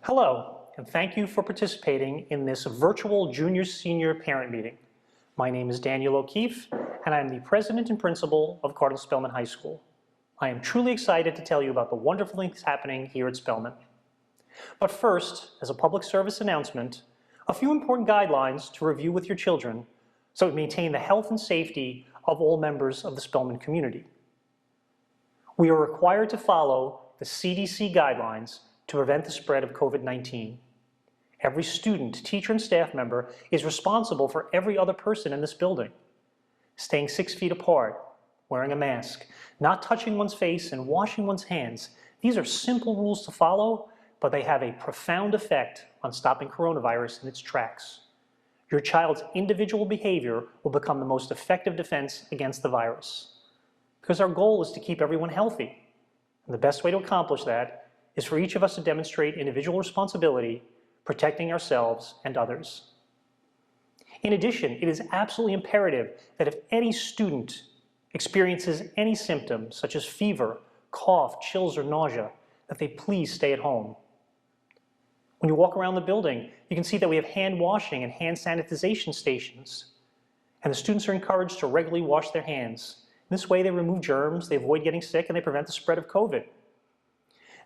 Hello, and thank you for participating in this virtual junior-senior parent meeting. My name is Daniel O'Keefe, and I am the president and principal of Cardinal Spellman High School. I am truly excited to tell you about the wonderful things happening here at Spellman. But first, as a public service announcement, a few important guidelines to review with your children so we maintain the health and safety of all members of the Spellman community. We are required to follow the CDC guidelines to prevent the spread of COVID-19. Every student, teacher, and staff member is responsible for every other person in this building. Staying 6 feet apart, wearing a mask, not touching one's face, and washing one's hands. These are simple rules to follow, but they have a profound effect on stopping coronavirus in its tracks. Your child's individual behavior will become the most effective defense against the virus. Because our goal is to keep everyone healthy. And the best way to accomplish that is for each of us to demonstrate individual responsibility, protecting ourselves and others. In addition, it is absolutely imperative that if any student experiences any symptoms, such as fever, cough, chills, or nausea, that they please stay at home. When you walk around the building, you can see that we have hand washing and hand sanitization stations. And the students are encouraged to regularly wash their hands. This way they remove germs, they avoid getting sick, and they prevent the spread of COVID.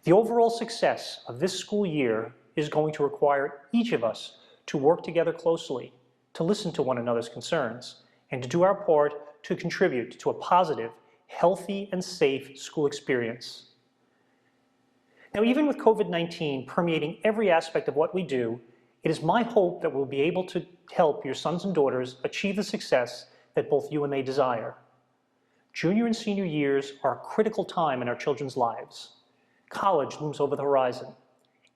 The overall success of this school year is going to require each of us to work together closely, to listen to one another's concerns, and to do our part to contribute to a positive, healthy, and safe school experience. Now, even with COVID-19 permeating every aspect of what we do, it is my hope that we'll be able to help your sons and daughters achieve the success that both you and they desire. Junior and senior years are a critical time in our children's lives. College looms over the horizon,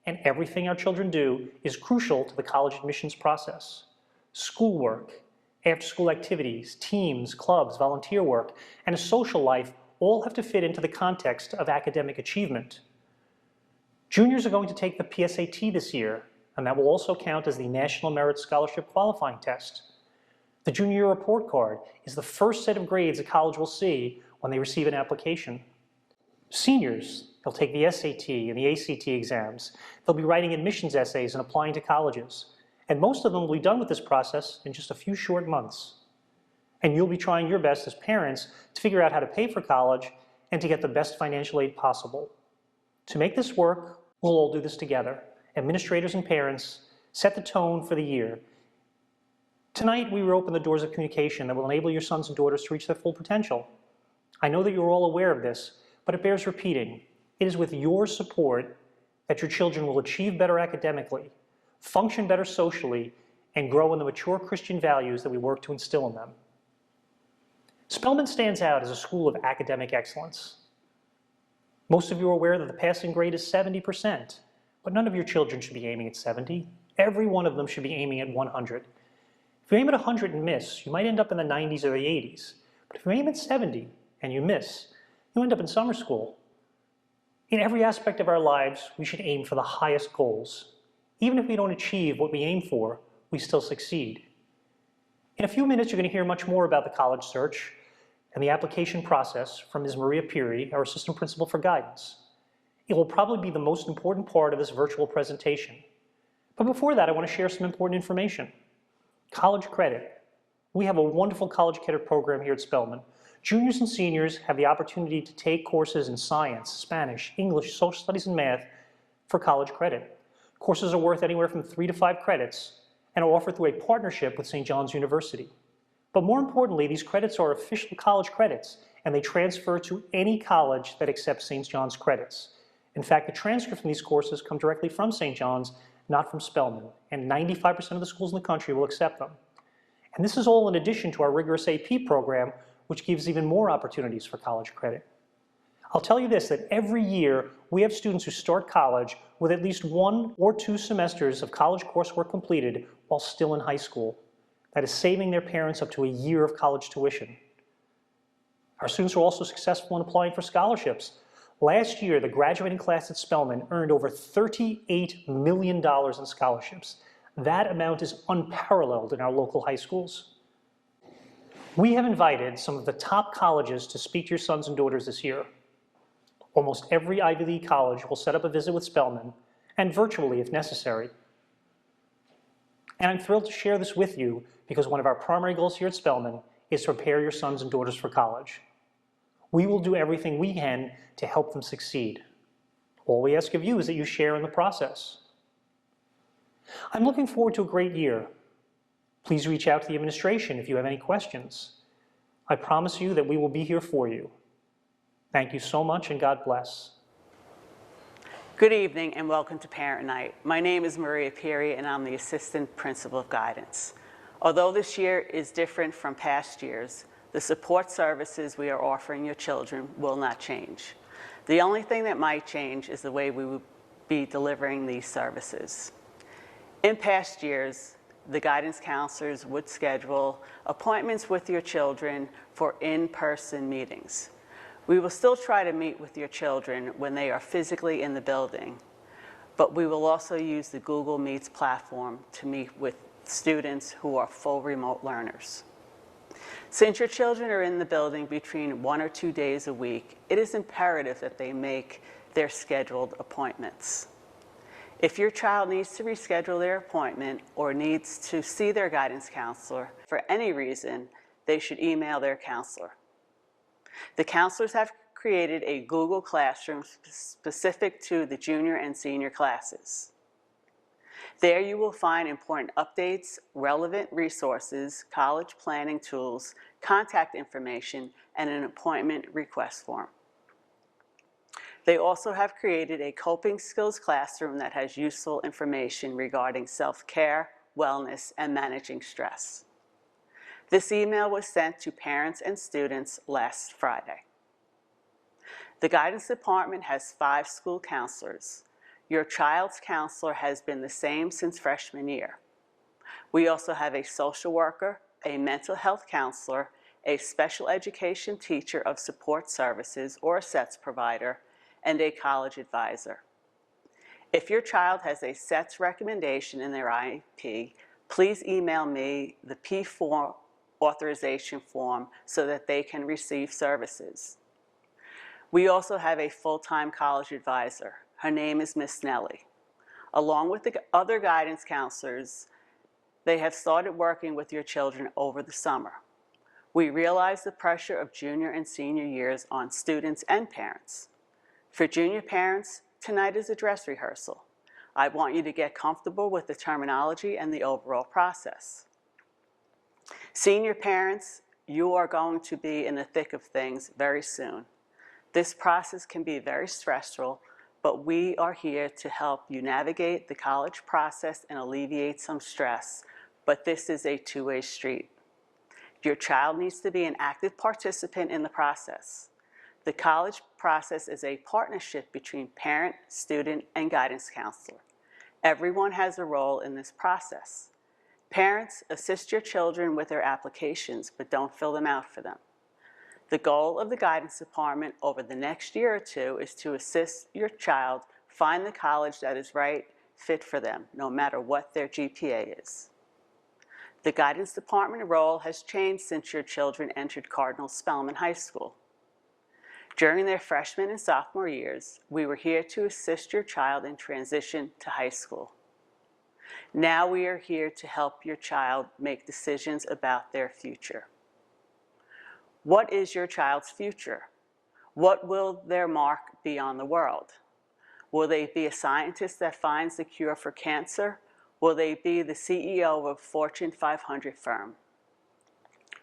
and everything our children do is crucial to the college admissions process. Schoolwork, after-school activities, teams, clubs, volunteer work, and a social life all have to fit into the context of academic achievement. Juniors are going to take the PSAT this year, and that will also count as the National Merit Scholarship Qualifying Test. The junior year report card is the first set of grades a college will see when they receive an application. Seniors, they'll take the SAT and the ACT exams. They'll be writing admissions essays and applying to colleges. And most of them will be done with this process in just a few short months. And you'll be trying your best as parents to figure out how to pay for college and to get the best financial aid possible. To make this work, we'll all do this together. Administrators and parents set the tone for the year. Tonight, we will open the doors of communication that will enable your sons and daughters to reach their full potential. I know that you're all aware of this, but it bears repeating. It is with your support that your children will achieve better academically, function better socially, and grow in the mature Christian values that we work to instill in them. Spellman stands out as a school of academic excellence. Most of you are aware that the passing grade is 70%, but none of your children should be aiming at 70. Every one of them should be aiming at 100. If you aim at 100 and miss, you might end up in the 90s or the 80s. But if you aim at 70 and you miss, you end up in summer school. In every aspect of our lives, we should aim for the highest goals. Even if we don't achieve what we aim for, we still succeed. In a few minutes, you're going to hear much more about the college search and the application process from Ms. Maria Piri, our assistant principal for guidance. It will probably be the most important part of this virtual presentation. But before that, I want to share some important information. College credit. We have a wonderful college credit program here at Spellman. Juniors and seniors have the opportunity to take courses in science, Spanish, English, social studies, and math for college credit. Courses are worth anywhere from 3 to 5 credits and are offered through a partnership with St. John's University. But more importantly, these credits are official college credits, and they transfer to any college that accepts St. John's credits. In fact, the transcripts from these courses come directly from St. John's, not from Spellman, and 95% of the schools in the country will accept them. And this is all in addition to our rigorous AP program, which gives even more opportunities for college credit. I'll tell you this, that every year we have students who start college with at least 1 or 2 semesters of college coursework completed while still in high school. That is saving their parents up to a year of college tuition. Our students are also successful in applying for scholarships. Last year, the graduating class at Spellman earned over $38 million in scholarships. That amount is unparalleled in our local high schools. We have invited some of the top colleges to speak to your sons and daughters this year. Almost every Ivy League college will set up a visit with Spellman, and virtually if necessary. And I'm thrilled to share this with you because one of our primary goals here at Spellman is to prepare your sons and daughters for college. We will do everything we can to help them succeed. All we ask of you is that you share in the process. I'm looking forward to a great year. Please reach out to the administration if you have any questions. I promise you that we will be here for you. Thank you so much and God bless. Good evening and welcome to Parent Night. My name is Piri and I'm the Assistant Principal of Guidance. Although this year is different from past years, the support services we are offering your children will not change. The only thing that might change is the way we will be delivering these services. In past years, the guidance counselors would schedule appointments with your children for in-person meetings. We will still try to meet with your children when they are physically in the building, but we will also use the Google Meets platform to meet with students who are full remote learners. Since your children are in the building between 1 or 2 days a week, it is imperative that they make their scheduled appointments. If your child needs to reschedule their appointment or needs to see their guidance counselor for any reason, they should email their counselor. The counselors have created a Google Classroom specific to the junior and senior classes. There you will find important updates, relevant resources, college planning tools, contact information, and an appointment request form. They also have created a coping skills classroom that has useful information regarding self-care, wellness, and managing stress. This email was sent to parents and students last Friday. The guidance department has 5 school counselors. Your child's counselor has been the same since freshman year. We also have a social worker, a mental health counselor, a special education teacher of support services or a SETS provider, and a college advisor. If your child has a SETS recommendation in their IEP, please email me the P4 authorization form so that they can receive services. We also have a full-time college advisor. Her name is Miss Nellie. Along with the other guidance counselors, they have started working with your children over the summer. We realize the pressure of junior and senior years on students and parents. For junior parents, tonight is a dress rehearsal. I want you to get comfortable with the terminology and the overall process. Senior parents, you are going to be in the thick of things very soon. This process can be very stressful, but we are here to help you navigate the college process and alleviate some stress, but this is a two-way street. Your child needs to be an active participant in the process. The college process is a partnership between parent, student, and guidance counselor. Everyone has a role in this process. Parents, assist your children with their applications, but don't fill them out for them. The goal of the guidance department over the next year or two is to assist your child find the college that is right fit for them, no matter what their GPA is. The guidance department role has changed since your children entered Cardinal Spellman High School. During their freshman and sophomore years, we were here to assist your child in transition to high school. Now we are here to help your child make decisions about their future. What is your child's future? What will their mark be on the world? Will they be a scientist that finds the cure for cancer? Will they be the CEO of a Fortune 500 firm?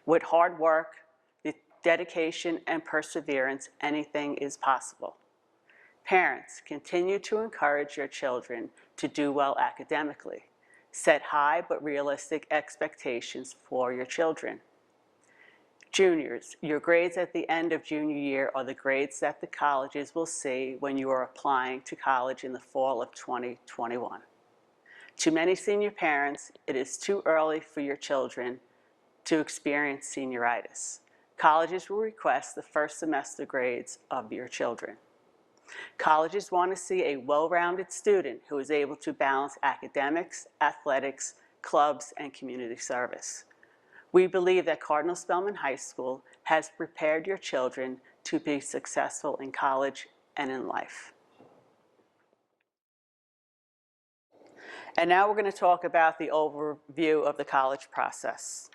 With hard work, dedication, and perseverance, anything is possible. Parents, continue to encourage your children to do well academically. Set high but realistic expectations for your children. Juniors, your grades at the end of junior year are the grades that the colleges will see when you are applying to college in the fall of 2021. To many senior parents, it is too early for your children to experience senioritis. Colleges will request the first semester grades of your children. Colleges want to see a well-rounded student who is able to balance academics, athletics, clubs, and community service. We believe that Cardinal Spellman High School has prepared your children to be successful in college and in life. And now we're going to talk about the overview of the college process.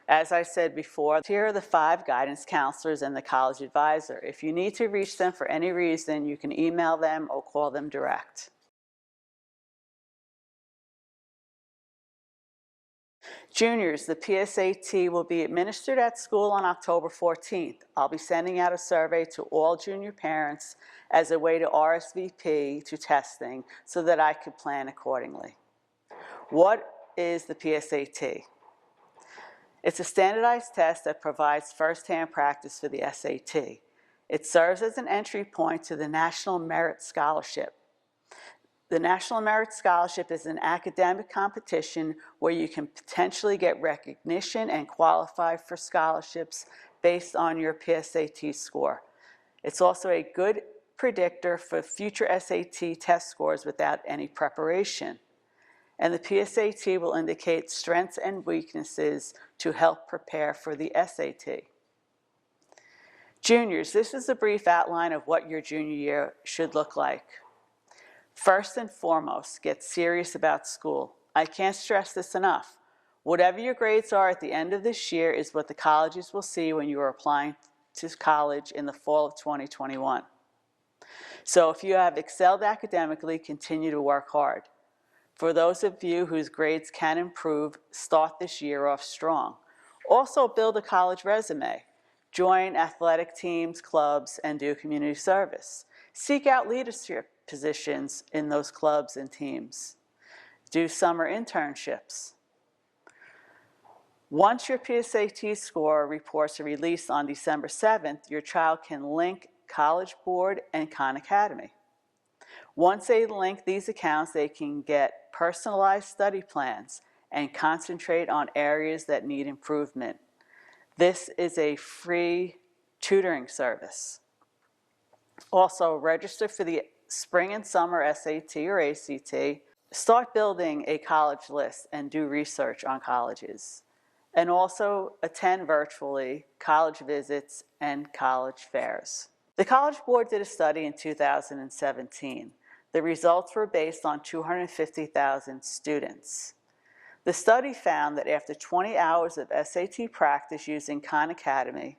As I said before, here are the 5 guidance counselors and the college advisor. If you need to reach them for any reason, you can email them or call them direct. Juniors, the PSAT will be administered at school on October 14th. I'll be sending out a survey to all junior parents as a way to RSVP to testing so that I could plan accordingly. What is the PSAT? It's a standardized test that provides first-hand practice for the SAT. It serves as an entry point to the National Merit Scholarship. The National Merit Scholarship is an academic competition where you can potentially get recognition and qualify for scholarships based on your PSAT score. It's also a good predictor for future SAT test scores without any preparation. And the PSAT will indicate strengths and weaknesses to help prepare for the SAT. Juniors, this is a brief outline of what your junior year should look like. First and foremost, get serious about school. I can't stress this enough. Whatever your grades are at the end of this year is what the colleges will see when you are applying to college in the fall of 2021. So if you have excelled academically, continue to work hard. For those of you whose grades can improve, start this year off strong. Also build a college resume. Join athletic teams, clubs, and do community service. Seek out leadership positions in those clubs and teams. Do summer internships. Once your PSAT score reports are released on December 7th, your child can link College Board and Khan Academy. Once they link these accounts, they can get personalized study plans and concentrate on areas that need improvement. This is a free tutoring service. Also, register for the spring and summer SAT or ACT. Start building a college list and do research on colleges. And also attend virtually college visits and college fairs. The College Board did a study in 2017. The results were based on 250,000 students. The study found that after 20 hours of SAT practice using Khan Academy,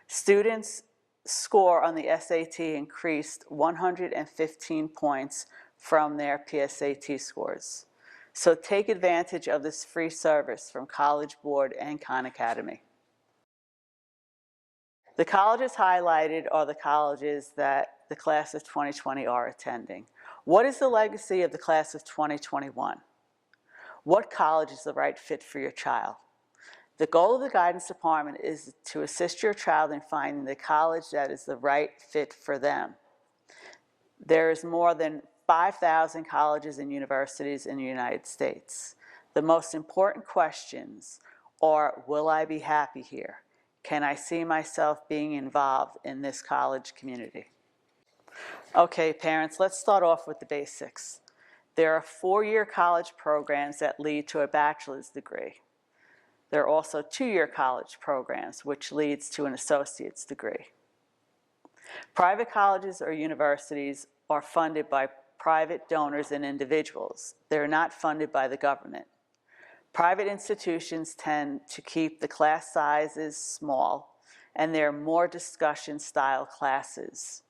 students' score on the SAT increased 115 points from their PSAT scores. So take advantage of this free service from College Board and Khan Academy. The colleges highlighted are the colleges that the class of 2020 are attending. What is the legacy of the class of 2021? What college is the right fit for your child? The goal of the guidance department is to assist your child in finding the college that is the right fit for them. There is more than 5,000 colleges and universities in the United States. The most important questions are, will I be happy here? Can I see myself being involved in this college community? Okay, parents, let's start off with the basics. There are 4-year college programs that lead to a bachelor's degree. There are also 2-year college programs, which leads to an associate's degree. Private colleges or universities are funded by private donors and individuals. They're not funded by the government. Private institutions tend to keep the class sizes small, and there are more discussion-style classes.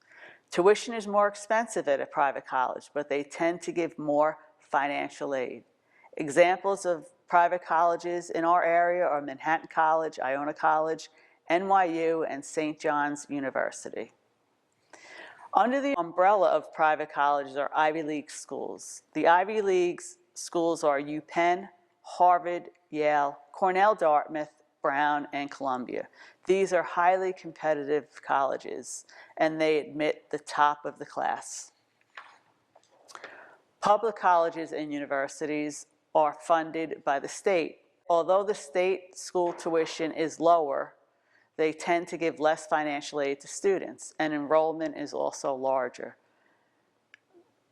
Tuition is more expensive at a private college, but they tend to give more financial aid. Examples of private colleges in our area are Manhattan College, Iona College, NYU, and St. John's University. Under the umbrella of private colleges are Ivy League schools. The Ivy League schools are UPenn, Harvard, Yale, Cornell, Dartmouth, Brown, and Columbia. These are highly competitive colleges, and they admit the top of the class. Public colleges and universities are funded by the state. Although the state school tuition is lower, they tend to give less financial aid to students, and enrollment is also larger.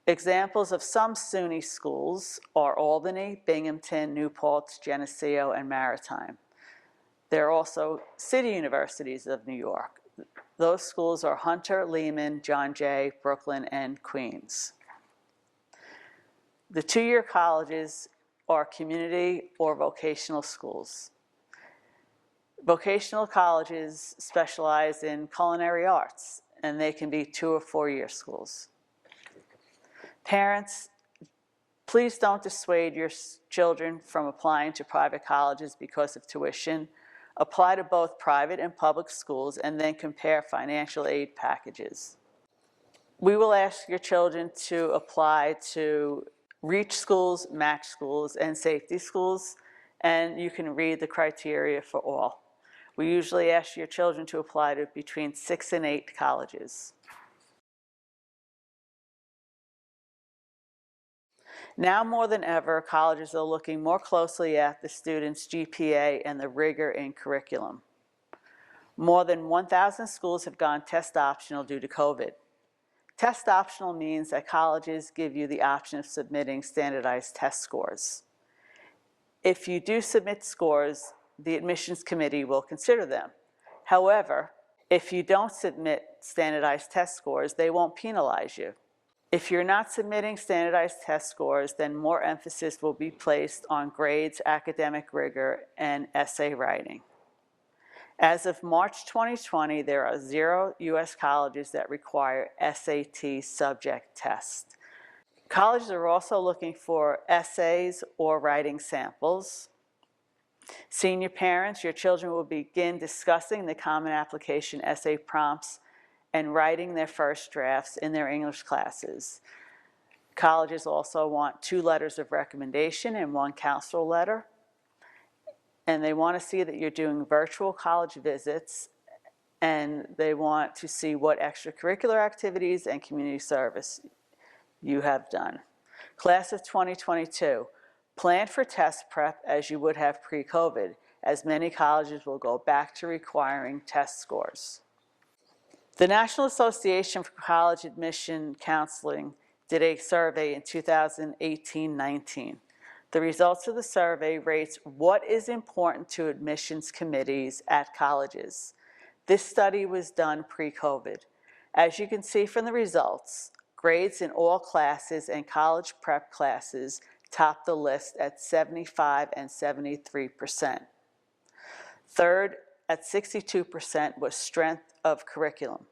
Examples of some SUNY schools are Albany, Binghamton, New Paltz, Geneseo, and Maritime. There are also city universities of New York. Those schools are Hunter, Lehman, John Jay, Brooklyn, and Queens. The two-year colleges are community or vocational schools. Vocational colleges specialize in culinary arts, and they can be 2 or 4-year schools. Parents, please don't dissuade your children from applying to private colleges because of tuition. Apply to both private and public schools and then compare financial aid packages. We will ask your children to apply to reach schools, match schools, and safety schools, and you can read the criteria for all. We usually ask your children to apply to between 6 and 8 colleges. Now more than ever, colleges are looking more closely at the student's GPA and the rigor in curriculum. More than 1,000 schools have gone test optional due to COVID. Test optional means that colleges give you the option of submitting standardized test scores. If you do submit scores, the admissions committee will consider them. However, if you don't submit standardized test scores, they won't penalize you. If you're not submitting standardized test scores, then more emphasis will be placed on grades, academic rigor, and essay writing. As of March 2020, there are 0 U.S. colleges that require SAT subject tests. Colleges are also looking for essays or writing samples. Senior parents, your children will begin discussing the Common Application essay prompts and writing their first drafts in their English classes. Colleges also want 2 letters of recommendation and 1 counselor letter. And they want to see that you're doing virtual college visits, and they want to see what extracurricular activities and community service you have done. Class of 2022, plan for test prep as you would have pre-COVID, as many colleges will go back to requiring test scores. The National Association for College Admission Counseling did a survey in 2018-19. The results of the survey rates what is important to admissions committees at colleges. This study was done pre-COVID. As you can see from the results, grades in all classes and college prep classes topped the list at 75% and 73%. Third, at 62%, was strength of curriculum.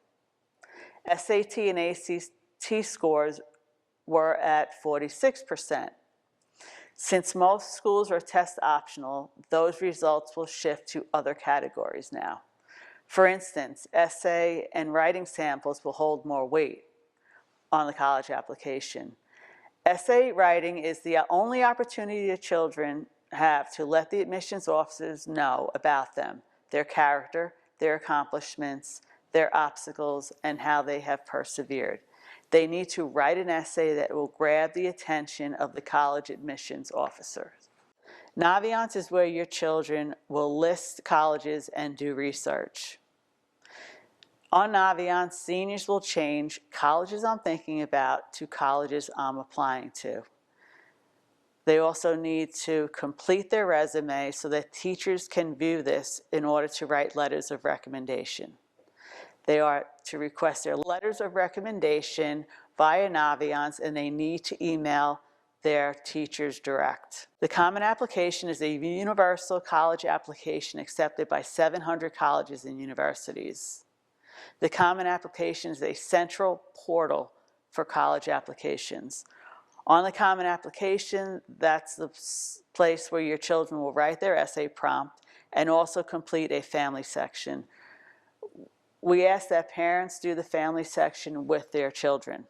SAT and ACT scores were at 46%. Since most schools are test optional, those results will shift to other categories now. For instance, essay and writing samples will hold more weight on the college application. Essay writing is the only opportunity that children have to let the admissions officers know about them, their character, their accomplishments, their obstacles, and how they have persevered. They need to write an essay that will grab the attention of the college admissions officers. Naviance is where your children will list colleges and do research. On Naviance, seniors will change colleges I'm thinking about to colleges I'm applying to. They also need to complete their resume so that teachers can view this in order to write letters of recommendation. They are to request their letters of recommendation via Naviance, and they need to email their teachers direct. The Common Application is a universal college application accepted by 700 colleges and universities. The Common Application is a central portal for college applications. On the Common Application, that's the place where your children will write their essay prompt and also complete a family section. We ask that parents do the family section with their children.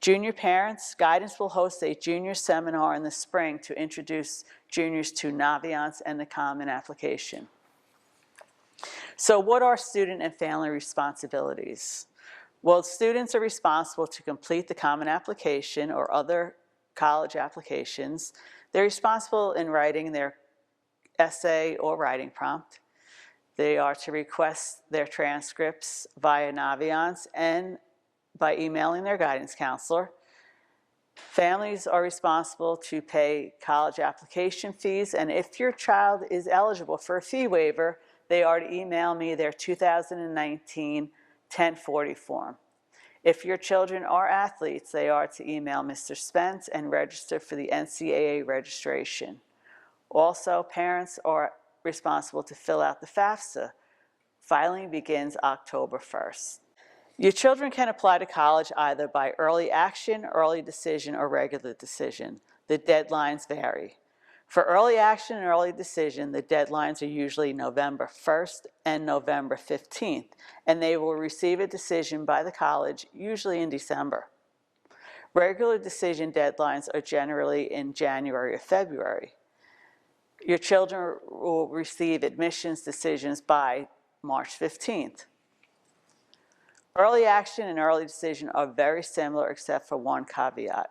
Junior parents, Guidance will host a junior seminar in the spring to introduce juniors to Naviance and the Common Application. So what are student and family responsibilities? Well, students are responsible to complete the Common Application or other college applications. They're responsible in writing their essay or writing prompt. They are to request their transcripts via Naviance and by emailing their guidance counselor. Families are responsible to pay college application fees, and if your child is eligible for a fee waiver, they are to email me their 2019 1040 form. If your children are athletes, they are to email Mr. Spence and register for the NCAA registration. Also, parents are responsible to fill out the FAFSA. Filing begins October 1st. Your children can apply to college either by early action, early decision, or regular decision. The deadlines vary. For early action and early decision, the deadlines are usually November 1st and November 15th, and they will receive a decision by the college usually in December. Regular decision deadlines are generally in January or February. Your children will receive admissions decisions by March 15th. Early action and early decision are very similar except for one caveat.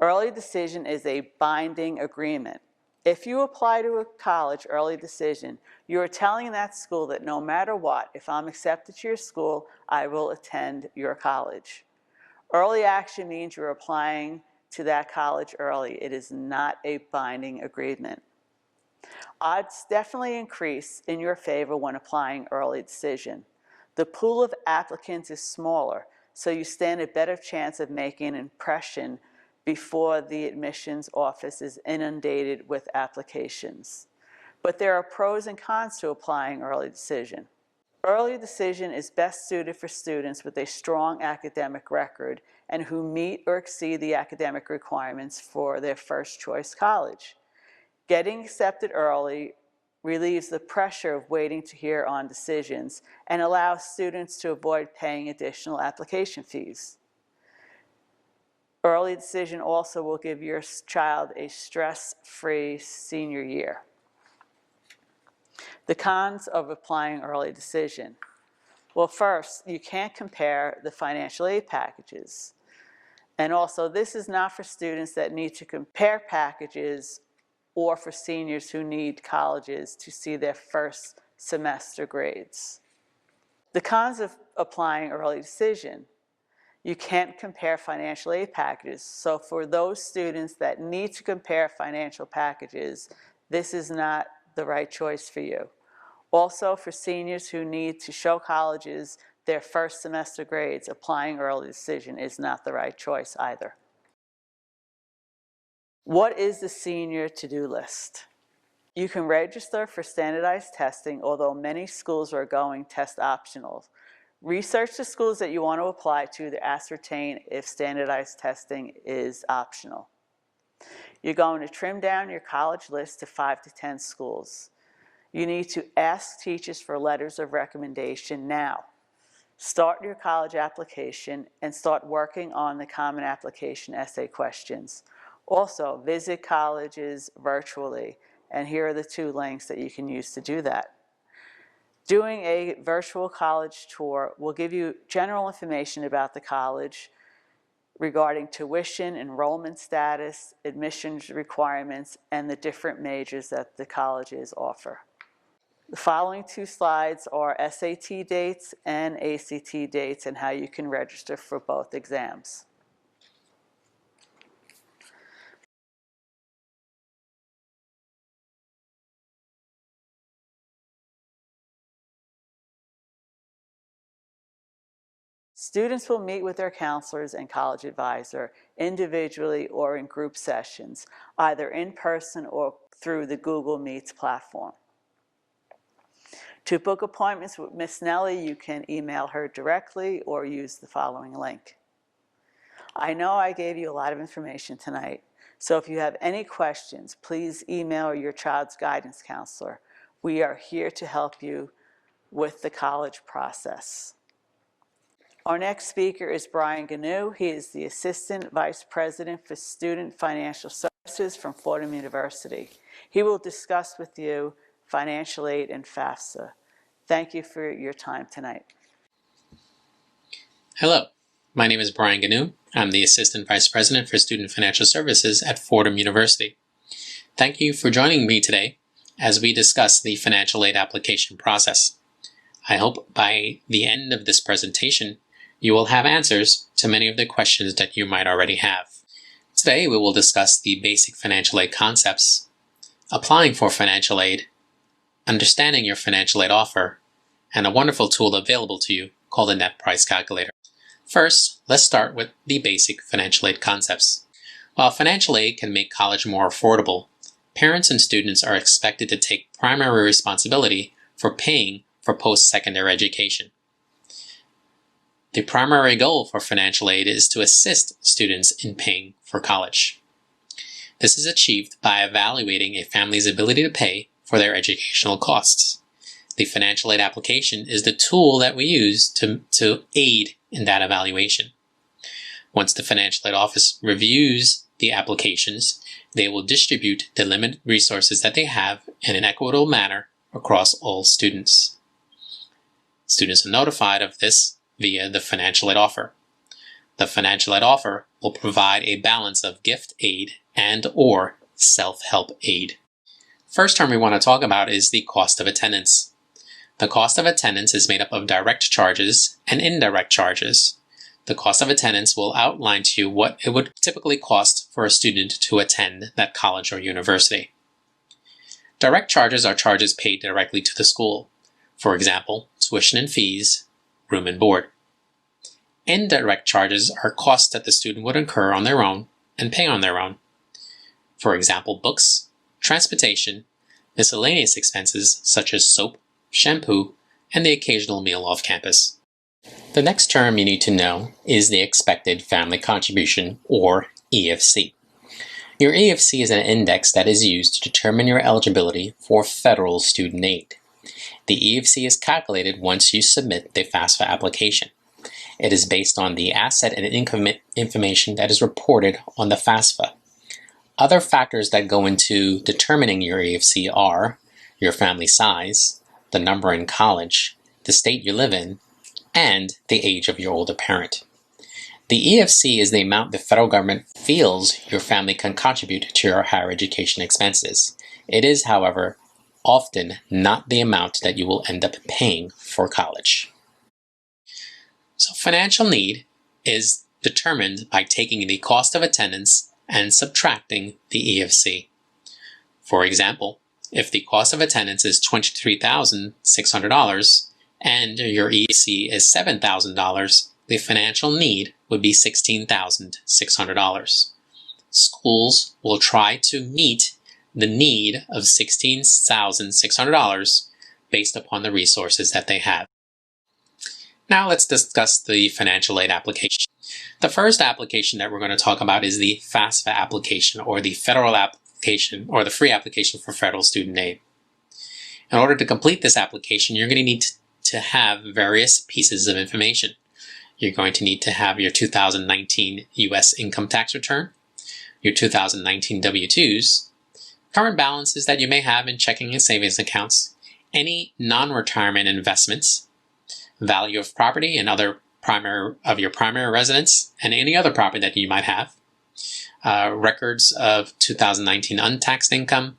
Early decision is a binding agreement. If you apply to a college early decision, you are telling that school that no matter what, if I'm accepted to your school, I will attend your college. Early action means you're applying to that college early. It is not a binding agreement. Odds definitely increase in your favor when applying early decision. The pool of applicants is smaller, so you stand a better chance of making an impression before the admissions office is inundated with applications. But there are pros and cons to applying early decision. Early decision is best suited for students with a strong academic record and who meet or exceed the academic requirements for their first choice college. Getting accepted early relieves the pressure of waiting to hear on decisions and allows students to avoid paying additional application fees. Early decision also will give your child a stress-free senior year. The cons of applying early decision. Well, first, you can't compare the financial aid packages. And also, this is not for students that need to compare packages or for seniors who need colleges to see their first semester grades. The cons of applying early decision. You can't compare financial aid packages. So for those students that need to compare financial packages, this is not the right choice for you. Also, for seniors who need to show colleges their first semester grades, applying early decision is not the right choice either. What is the senior to-do list? You can register for standardized testing, although many schools are going test optional. Research the schools that you want to apply to ascertain if standardized testing is optional. You're going to trim down your college list to 5 to 10 schools. You need to ask teachers for letters of recommendation now. Start your college application and start working on the common application essay questions. Also, visit colleges virtually, and here are the 2 links that you can use to do that. Doing a virtual college tour will give you general information about the college regarding tuition, enrollment status, admissions requirements, and the different majors that the colleges offer. The following 2 slides are SAT dates and ACT dates and how you can register for both exams. Students will meet with their counselors and college advisor individually or in group sessions, either in person or through the Google Meets platform. To book appointments with Ms. Nellie, you can email her directly or use the following link. I know I gave you a lot of information tonight, so if you have any questions, please email your child's guidance counselor. We are here to help you with the college process. Our next speaker is Brian Ghanoo. He is the Assistant Vice President for Student Financial Services from Fordham University. He will discuss with you financial aid and FAFSA. Thank you for your time tonight. Hello, my name is Brian Ghanoo. I'm the Assistant Vice President for Student Financial Services at Fordham University. Thank you for joining me today as we discuss the financial aid application process. I hope by the end of this presentation, you will have answers to many of the questions that you might already have. Today, we will discuss the basic financial aid concepts, applying for financial aid, understanding your financial aid offer, and a wonderful tool available to you called the Net Price Calculator. First, let's start with the basic financial aid concepts. While financial aid can make college more affordable, parents and students are expected to take primary responsibility for paying for post-secondary education. The primary goal for financial aid is to assist students in paying for college. This is achieved by evaluating a family's ability to pay for their educational costs. The financial aid application is the tool that we use to aid in that evaluation. Once the financial aid office reviews the applications, they will distribute the limited resources that they have in an equitable manner across all students. Students are notified of this via the financial aid offer. The financial aid offer will provide a balance of gift aid and/or self-help aid. First term we want to talk about is the cost of attendance. The cost of attendance is made up of direct charges and indirect charges. The cost of attendance will outline to you what it would typically cost for a student to attend that college or university. Direct charges are charges paid directly to the school. For example, tuition and fees, room and board. Indirect charges are costs that the student would incur on their own and pay on their own. For example, books, transportation, miscellaneous expenses such as soap, shampoo, and the occasional meal off campus. The next term you need to know is the expected family contribution, or EFC. Your EFC is an index that is used to determine your eligibility for federal student aid. The EFC is calculated once you submit the FAFSA application. It is based on the asset and income information that is reported on the FAFSA. Other factors that go into determining your EFC are your family size, the number in college, the state you live in, and the age of your older parent. The EFC is the amount the federal government feels your family can contribute to your higher education expenses. It is, however, often not the amount that you will end up paying for college. So financial need is determined by taking the cost of attendance and subtracting the EFC. For example, if the cost of attendance is $23,600 and your EFC is $7,000, the financial need would be $16,600. Schools will try to meet the need of $16,600 based upon the resources that they have. Now let's discuss the financial aid application. The first application that we're going to talk about is the FAFSA application, or the federal application, or the free application for federal student aid. In order to complete this application, you're going to need to have various pieces of information. You're going to need to have your 2019 U.S. income tax return, your 2019 W-2s, current balances that you may have in checking and savings accounts, any non-retirement investments, value of property and other your primary residence, and any other property that you might have, records of 2019 untaxed income,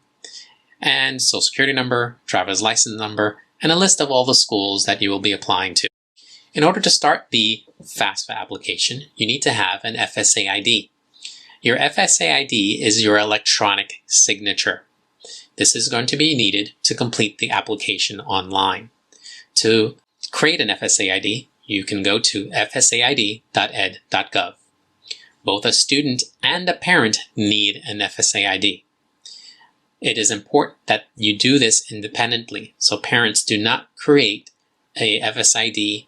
and social security number, driver's license number, and a list of all the schools that you will be applying to. In order to start the FAFSA application, you need to have an FSA ID. Your FSA ID is your electronic signature. This is going to be needed to complete the application online. To create an FSA ID, you can go to fsaid.ed.gov. Both a student and a parent need an FSA ID. It is important that you do this independently, so parents do not create a FSID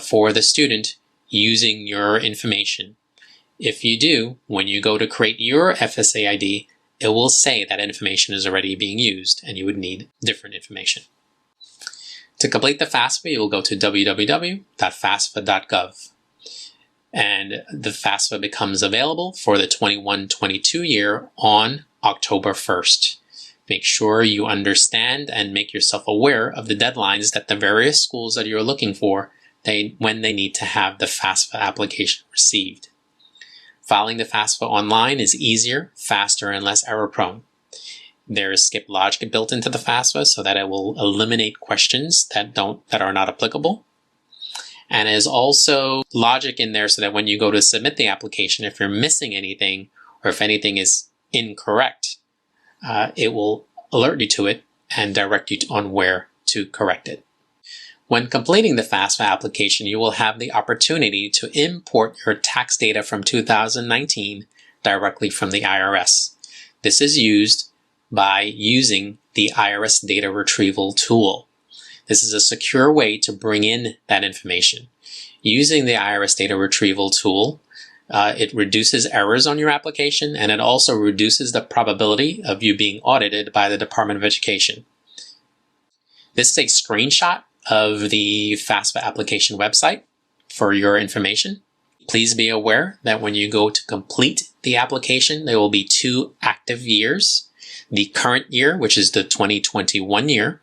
for the student using your information. If you do, when you go to create your FSA ID, it will say that information is already being used and you would need different information. To complete the FAFSA, you will go to www.fasfa.gov. And the FAFSA becomes available for the 21-22 year on October 1st. Make sure you understand and make yourself aware of the deadlines that the various schools that you're looking for, when they need to have the FAFSA application received. Filing the FAFSA online is easier, faster, and less error-prone. There is skip logic built into the FAFSA so that it will eliminate questions that are not applicable. And there's also logic in there so that when you go to submit the application, if you're missing anything or if anything is incorrect, it will alert you to it and direct you on where to correct it. When completing the FAFSA application, you will have the opportunity to import your tax data from 2019 directly from the IRS. This is used by using the IRS data retrieval tool. This is a secure way to bring in that information. Using the IRS data retrieval tool, it reduces errors on your application, and it also reduces the probability of you being audited by the Department of Education. This is a screenshot of the FAFSA application website for your information. Please be aware that when you go to complete the application, there will be 2 active years. The current year, which is the 2021 year,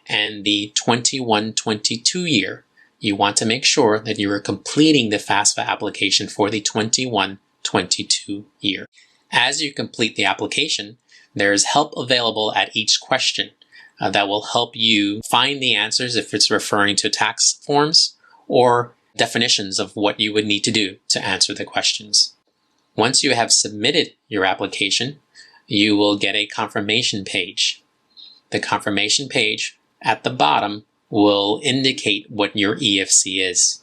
and the 21-22 year. You want to make sure that you are completing the FAFSA application for the 21-22 year. As you complete the application, there is help available at each question that will help you find the answers if it's referring to tax forms or definitions of what you would need to do to answer the questions. Once you have submitted your application, you will get a confirmation page. The confirmation page at the bottom will indicate what your EFC is.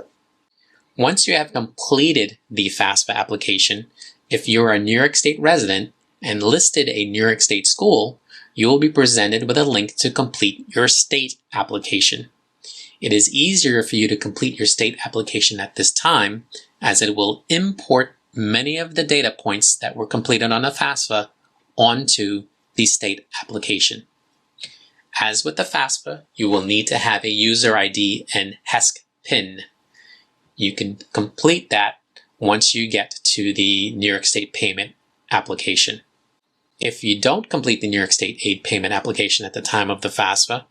Once you have completed the FAFSA application, if you're a New York State resident and listed a New York State school, you will be presented with a link to complete your state application. It is easier for you to complete your state application at this time, as it will import many of the data points that were completed on the FAFSA onto the state application. As with the FAFSA, you will need to have a user ID and HESC PIN. You can complete that once you get to the New York State payment application. If you don't complete the New York State aid payment application at the time of the FAFSA,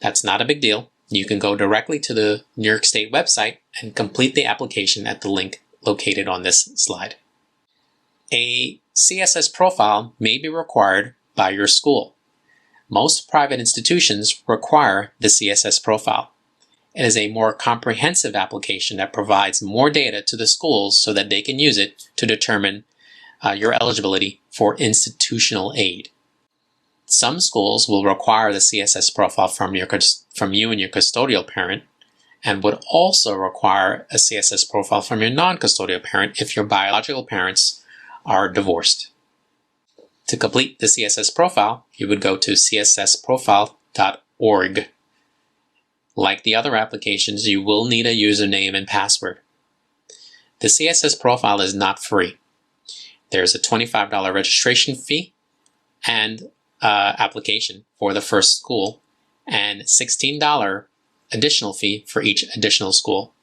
that's not a big deal. You can go directly to the New York State website and complete the application at the link located on this slide. A CSS profile may be required by your school. Most private institutions require the CSS profile. It is a more comprehensive application that provides more data to the schools so that they can use it to determine your eligibility for institutional aid. Some schools will require the CSS profile from you and your custodial parent, and would also require a CSS profile from your non-custodial parent if your biological parents are divorced. To complete the CSS profile, you would go to cssprofile.org. Like the other applications, you will need a username and password. The CSS profile is not free. There's a $25 registration fee and application for the first school, and $16 additional fee for each additional school.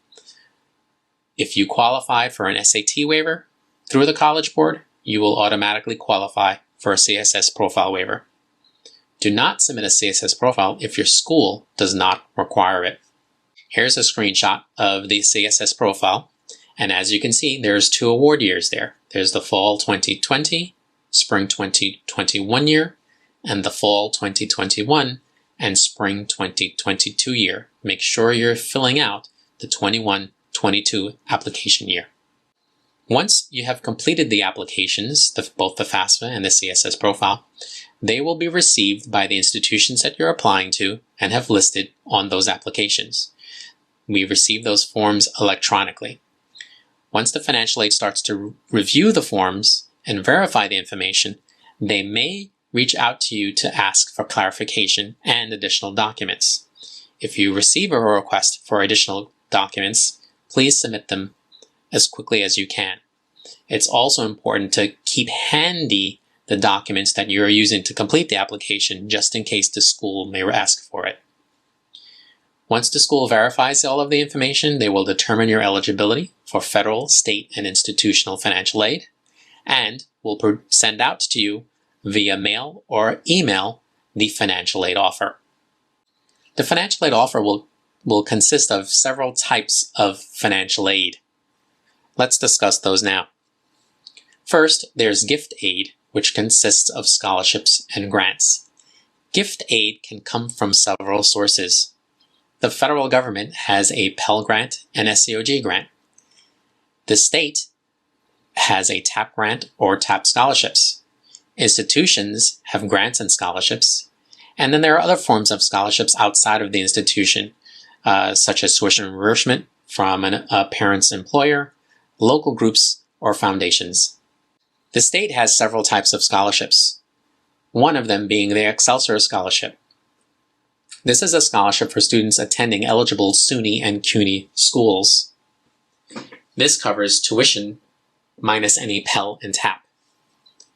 If you qualify for an SAT waiver through the College Board, you will automatically qualify for a CSS profile waiver. Do not submit a CSS profile if your school does not require it. Here's a screenshot of the CSS profile, and as you can see, there's 2 award years there. There's the Fall 2020, Spring 2021 year, and the Fall 2021 and Spring 2022 year. Make sure you're filling out the 21-22 application year. Once you have completed the applications, both the FAFSA and the CSS profile, they will be received by the institutions that you're applying to and have listed on those applications. We receive those forms electronically. Once the financial aid starts to review the forms and verify the information, they may reach out to you to ask for clarification and additional documents. If you receive a request for additional documents, please submit them as quickly as you can. It's also important to keep handy the documents that you're using to complete the application, just in case the school may ask for it. Once the school verifies all of the information, they will determine your eligibility for federal, state, and institutional financial aid, and will send out to you via mail or email the financial aid offer. The financial aid offer will consist of several types of financial aid. Let's discuss those now. First, there's gift aid, which consists of scholarships and grants. Gift aid can come from several sources. The federal government has a Pell Grant and SCOG grant. The state has a TAP grant or TAP scholarships. Institutions have grants and scholarships. And then there are other forms of scholarships outside of the institution. such as tuition reimbursement from a parent's employer, local groups, or foundations. The state has several types of scholarships, one of them being the Excelsior Scholarship. This is a scholarship for students attending eligible SUNY and CUNY schools. This covers tuition minus any Pell and TAP.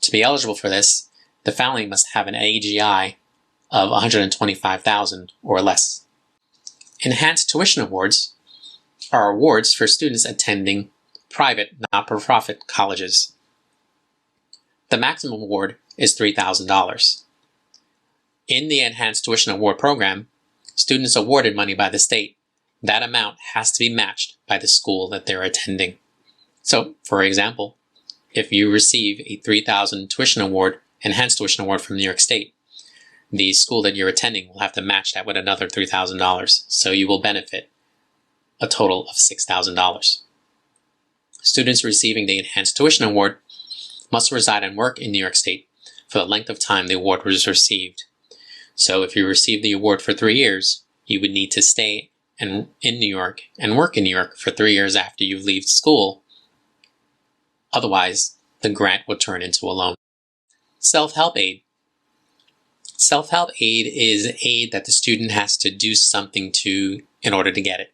To be eligible for this, the family must have an AGI of 125,000 or less. Enhanced tuition awards are awards for students attending private, not-for-profit colleges. The maximum award is $3,000. In the Enhanced Tuition Award Program, students awarded money by the state, that amount has to be matched by the school that they're attending. So, for example, if you receive a $3,000 tuition award, Enhanced Tuition Award from New York State, the school that you're attending will have to match that with another $3,000, so you will benefit a total of $6,000. Students receiving the Enhanced Tuition Award must reside and work in New York State for the length of time the award was received. So if you receive the award for 3 years, you would need to stay in New York and work in New York for 3 years after you leave school. Otherwise, the grant would turn into a loan. Self-help aid. Self-help aid is aid that the student has to do something in order to get it.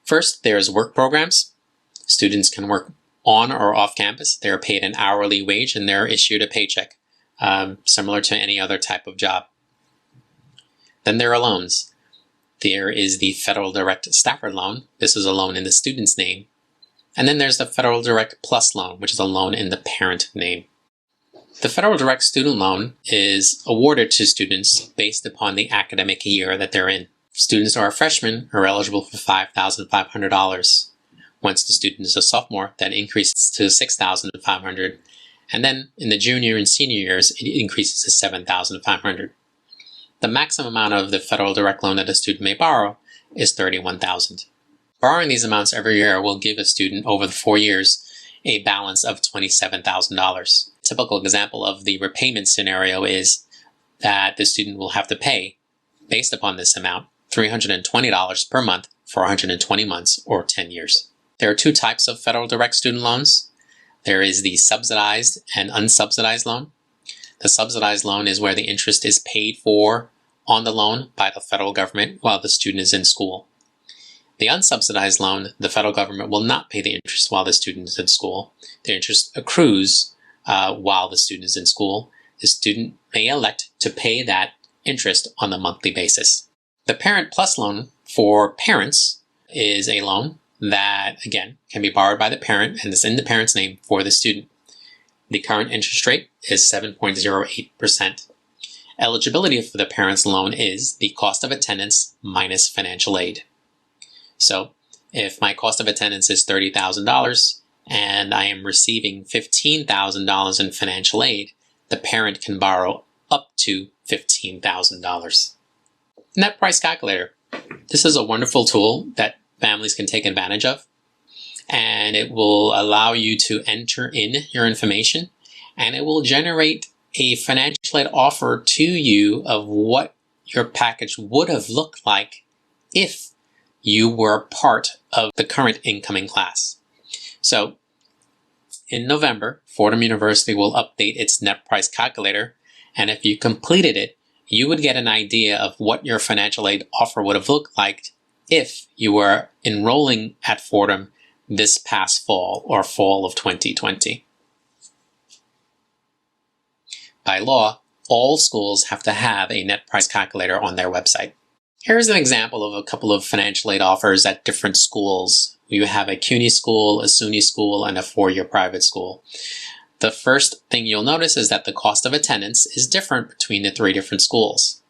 First, there's work programs. Students can work on or off campus. They're paid an hourly wage and they're issued a paycheck, similar to any other type of job. Then there are loans. There is the Federal Direct Stafford Loan. This is a loan in the student's name. And then there's the Federal Direct Plus Loan, which is a loan in the parent name. The Federal Direct Student Loan is awarded to students based upon the academic year that they're in. If students are a freshman are eligible for $5,500. Once the student is a sophomore, that increases to $6,500. And then in the junior and senior years, it increases to $7,500. The maximum amount of the federal direct loan that a student may borrow is $31,000. Borrowing these amounts every year will give a student over the 4 years a balance of $27,000. A typical example of the repayment scenario is that the student will have to pay, based upon this amount, $320 per month for 120 months or 10 years. There are 2 types of federal direct student loans. There is the subsidized and unsubsidized loan. The subsidized loan is where the interest is paid for on the loan by the federal government while the student is in school. The unsubsidized loan, the federal government will not pay the interest while the student is in school. The interest accrues while the student is in school. The student may elect to pay that interest on a monthly basis. The Parent Plus loan for parents is a loan that, again, can be borrowed by the parent and is in the parent's name for the student. The current interest rate is 7.08%. Eligibility for the parent's loan is the cost of attendance minus financial aid. So if my cost of attendance is $30,000 and I am receiving $15,000 in financial aid, the parent can borrow up to $15,000. Net price calculator. This is a wonderful tool that families can take advantage of, and it will allow you to enter in your information, and it will generate a financial aid offer to you of what your package would have looked like if you were part of the current incoming class. So in November, Fordham University will update its net price calculator, and if you completed it, you would get an idea of what your financial aid offer would have looked like if you were enrolling at Fordham this past fall or fall of 2020. By law, all schools have to have a net price calculator on their website. Here's an example of a couple of financial aid offers at different schools. You have a CUNY school, a SUNY school, and a 4-year private school. The first thing you'll notice is that the cost of attendance is different between the 3 different schools.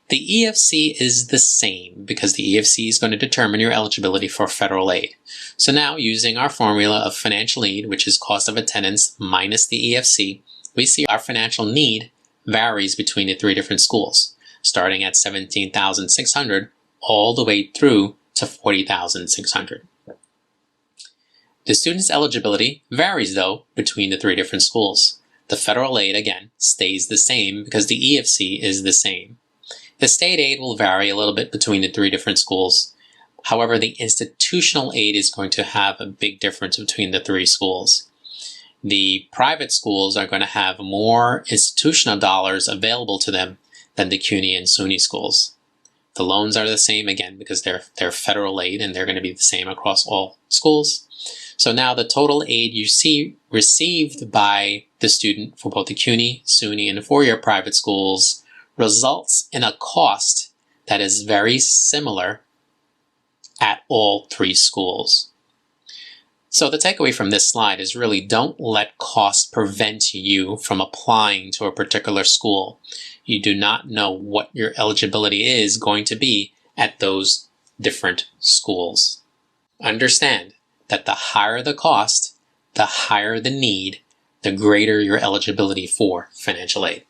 The EFC is the same because the EFC is going to determine your eligibility for federal aid. So now, using our formula of financial need, which is cost of attendance minus the EFC, we see our financial need varies between the 3 different schools, starting at $17,600 all the way through to $40,600. The student's eligibility varies, though, between the 3 different schools. The federal aid, again, stays the same because the EFC is the same. The state aid will vary a little bit between the three different schools. However, the institutional aid is going to have a big difference between the three schools. The private schools are going to have more institutional dollars available to them than the CUNY and SUNY schools. The loans are the same again because they're federal aid and they're going to be the same across all schools. So now the total aid you see received by the student for both the CUNY, SUNY, and the four-year private schools results in a cost that is very similar at all three schools. So the takeaway from this slide is really don't let cost prevent you from applying to a particular school. You do not know what your eligibility is going to be at those different schools. Understand that the higher the cost, the higher the need, the greater your eligibility for financial aid.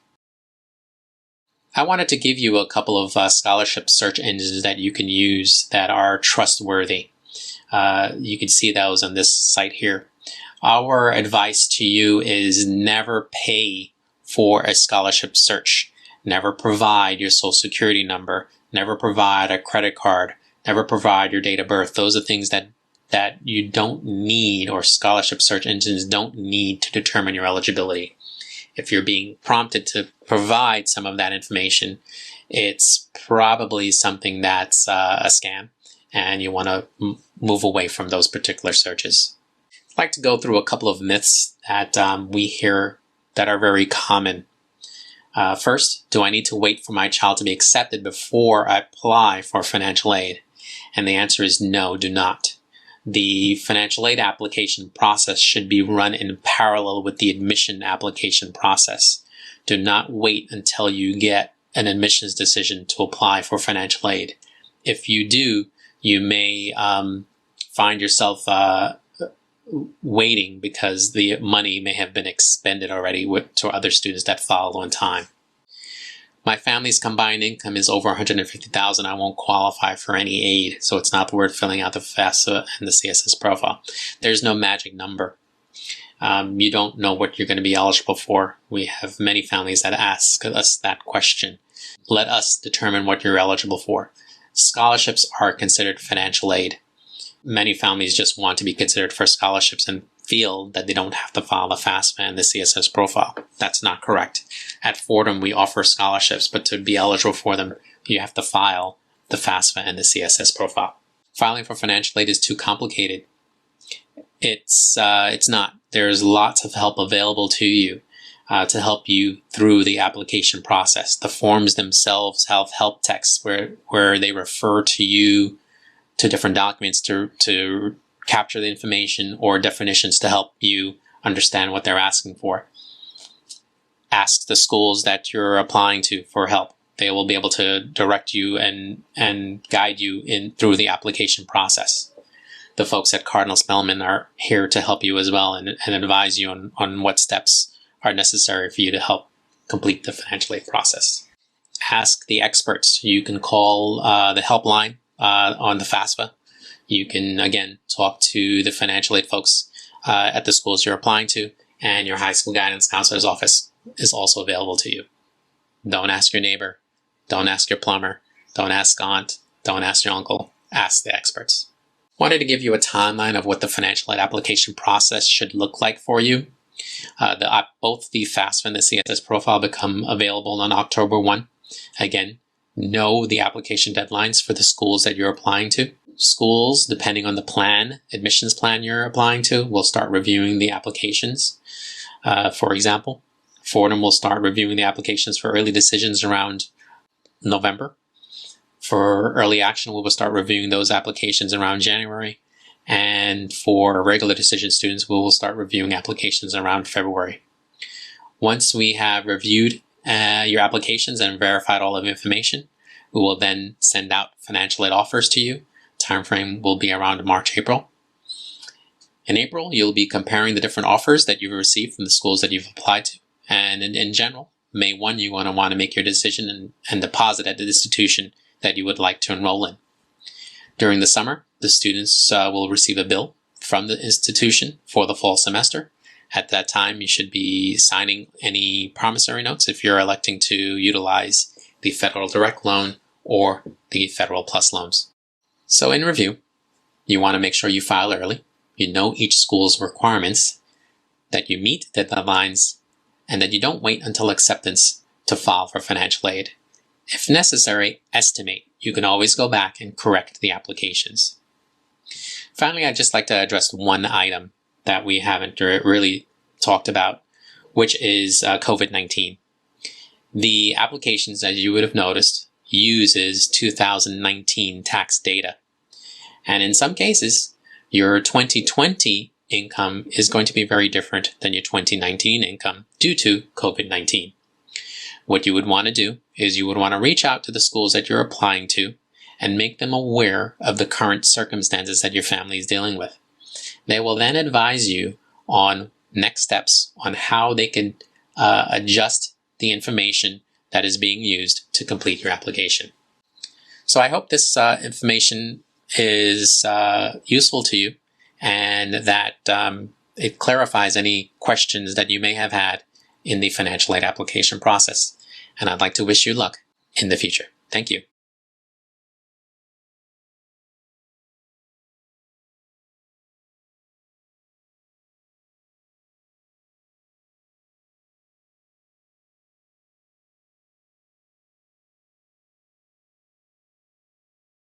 I wanted to give you a couple of scholarship search engines that you can use that are trustworthy. You can see those on this site here. Our advice to you is never pay for a scholarship search. Never provide your social security number. Never provide a credit card. Never provide your date of birth. Those are things that you don't need, or scholarship search engines don't need to determine your eligibility. If you're being prompted to provide some of that information, it's probably something that's a scam, and you want to move away from those particular searches. I'd like to go through a couple of myths that we hear that are very common. First, do I need to wait for my child to be accepted before I apply for financial aid? And the answer is no, do not. The financial aid application process should be run in parallel with the admission application process. Do not wait until you get an admissions decision to apply for financial aid. If you do, you may find yourself waiting because the money may have been expended already to other students that follow in time. My family's combined income is over $150,000. I won't qualify for any aid, so it's not worth filling out the FAFSA and the CSS profile. There's no magic number. You don't know what you're going to be eligible for. We have many families that ask us that question. Let us determine what you're eligible for. Scholarships are considered financial aid. Many families just want to be considered for scholarships and feel that they don't have to file the FAFSA and the CSS profile. That's not correct. At Fordham, we offer scholarships, but to be eligible for them, you have to file the FAFSA and the CSS profile. Filing for financial aid is too complicated. It's not. There's lots of help available to you to help you through the application process. The forms themselves have help texts where they refer to you to different documents to capture the information or definitions to help you understand what they're asking for. Ask the schools that you're applying to for help. They will be able to direct you and guide you through the application process. The folks at Cardinal Spellman are here to help you as well and advise you on what steps are necessary for you to help complete the financial aid process. Ask the experts. You can call the helpline on the FAFSA. You can, again, talk to the financial aid folks at the schools you're applying to, and your high school guidance counselor's office is also available to you. Don't ask your neighbor. Don't ask your plumber. Don't ask aunt. Don't ask your uncle. Ask the experts. Wanted to give you a timeline of what the financial aid application process should look like for you. Both the FAFSA and the CSS profile become available on October 1. Again, know the application deadlines for the schools that you're applying to. Schools, depending on the admissions plan you're applying to, will start reviewing the applications. For example, Fordham will start reviewing the applications for early decisions around November. For early action, we will start reviewing those applications around January. And for regular decision students, we will start reviewing applications around February. Once we have reviewed your applications and verified all of the information, we will then send out financial aid offers to you. Timeframe will be around March, April. In April, you'll be comparing the different offers that you've received from the schools that you've applied to. And in general, May 1, you want to make your decision and deposit at the institution that you would like to enroll in. During the summer, the students will receive a bill from the institution for the fall semester. At that time, you should be signing any promissory notes if you're electing to utilize the federal direct loan, or the federal plus loans. So in review, you want to make sure you file early, you know each school's requirements, that you meet the deadlines, and that you don't wait until acceptance to file for financial aid. If necessary, estimate. You can always go back and correct the applications. Finally, I'd just like to address one item that we haven't really talked about, which is COVID-19. The applications, as you would have noticed, uses 2019 tax data. And in some cases, your 2020 income is going to be very different than your 2019 income due to COVID-19. What you would want to do is you would want to reach out to the schools that you're applying to and make them aware of the current circumstances that your family is dealing with. They will then advise you on next steps on how they can adjust the information that is being used to complete your application. So I hope this information is useful to you and that it clarifies any questions that you may have had in the financial aid application process. And I'd like to wish you luck in the future. Thank you.